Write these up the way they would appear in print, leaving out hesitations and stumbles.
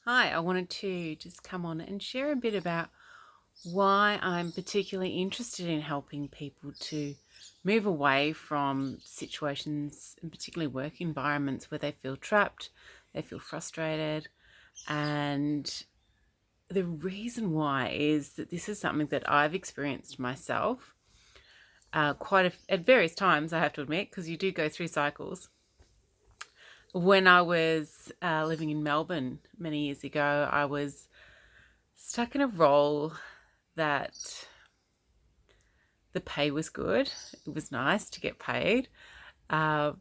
Hi, I wanted to just come on and share a bit about why I'm particularly interested in helping people to move away from situations, and particularly work environments where they feel trapped, they feel frustrated. And the reason why is that this is something that I've experienced myself at various times, I have to admit, because you do go through cycles. When I was living in Melbourne many years ago, I was stuck in a role that the pay was good. It was nice to get paid, uh,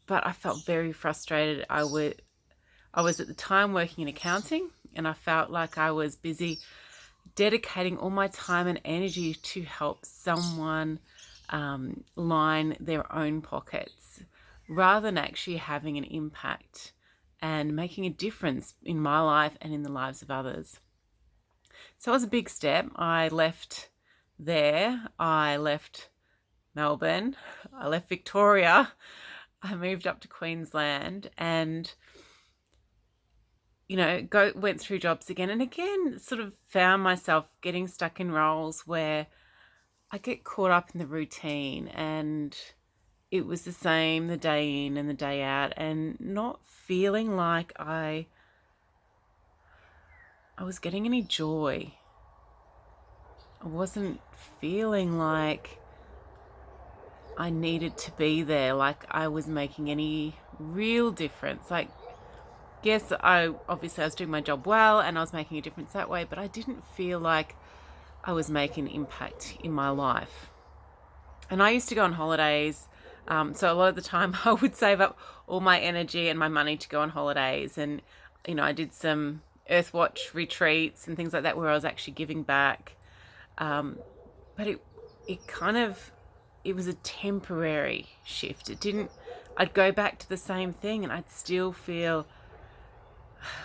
but I felt very frustrated. I was at the time working in accounting, and I felt like I was busy dedicating all my time and energy to help someone line their own pockets, rather than actually having an impact and making a difference in my life and in the lives of others. So it was a big step. I left there. I left Melbourne. I left Victoria. I moved up to Queensland and, went through jobs again and again, sort of found myself getting stuck in roles where I get caught up in the routine, and it was the same the day in and the day out, and not feeling like I was getting any joy. I wasn't feeling like I needed to be there, like I was making any real difference. Like, yes, I was doing my job well and I was making a difference that way, but I didn't feel like I was making an impact in my life. And I used to go on holidays. So a lot of the time I would save up all my energy and my money to go on holidays. And, I did some Earthwatch retreats and things like that where I was actually giving back. But it kind of, it was a temporary shift. I'd go back to the same thing and I'd still feel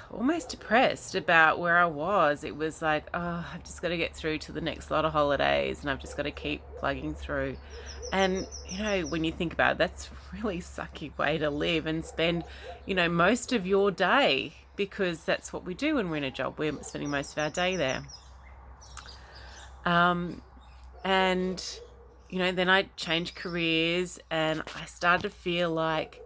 almost depressed about where I was. It was like, oh, I've just got to get through to the next lot of holidays and I've just got to keep plugging through. And, when you think about it, that's a really sucky way to live and spend, most of your day, because that's what we do when we're in a job. We're spending most of our day there. Um, and, then I changed careers and I started to feel like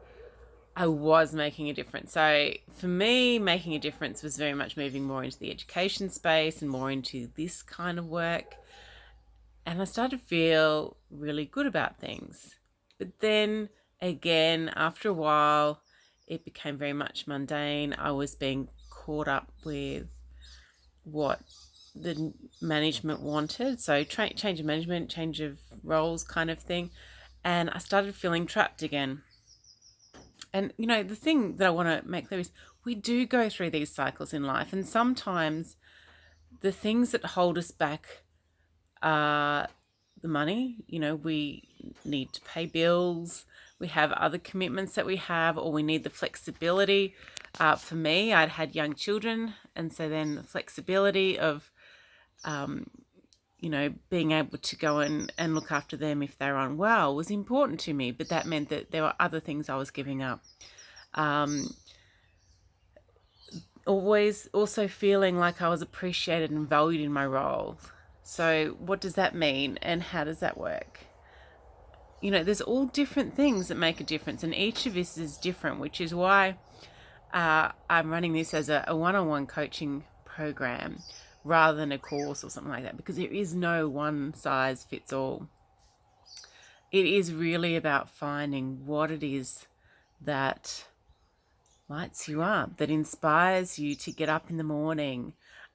I was making a difference. So for me, making a difference was very much moving more into the education space and more into this kind of work. And I started to feel really good about things. But then again, after a while, it became very much mundane. I was being caught up with what the management wanted. So change of management, change of roles kind of thing. And I started feeling trapped again. And, the thing that I want to make clear is we do go through these cycles in life. And sometimes the things that hold us back are the money. We need to pay bills. We have other commitments that we have, or we need the flexibility. For me, I'd had young children. And so then the flexibility of, being able to go and look after them if they're unwell was important to me. But that meant that there were other things I was giving up. Always also feeling like I was appreciated and valued in my role. So what does that mean and how does that work? There's all different things that make a difference, and each of us is different, which is why I'm running this as a one-on-one coaching program rather than a course or something like that, because there is no one size fits all. It is really about finding what it is that lights you up, that inspires you to get up in the morning,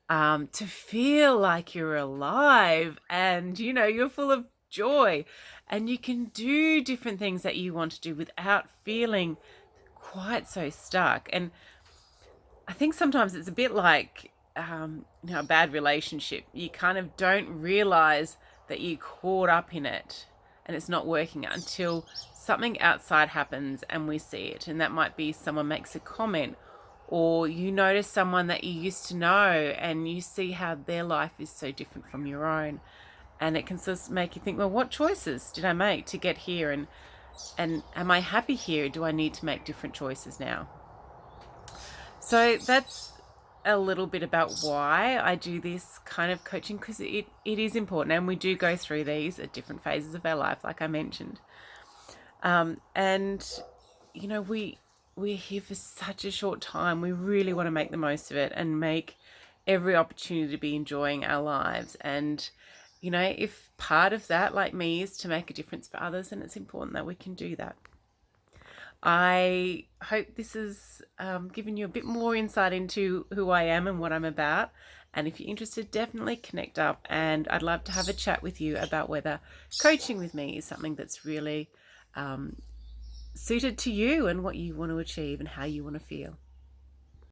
to feel like you're alive and, you're full of joy, and you can do different things that you want to do without feeling quite so stuck. And I think sometimes it's a bit like, a bad relationship. You kind of don't realize that you're caught up in it and it's not working until something outside happens and we see it. And that might be someone makes a comment, or you notice someone that you used to know and you see how their life is so different from your own. And it can sort of make you think, well, what choices did I make to get here? And am I happy here? Do I need to make different choices now? So that's a little bit about why I do this kind of coaching, because it is important, and we do go through these at different phases of our life, like I mentioned. And you know, we're here for such a short time. We really want to make the most of it and make every opportunity to be enjoying our lives. And you know, if part of that, like me, is to make a difference for others, then it's important that we can do that. I hope this has given you a bit more insight into who I am and what I'm about. And if you're interested, definitely connect up. And I'd love to have a chat with you about whether coaching with me is something that's really suited to you and what you want to achieve and how you want to feel.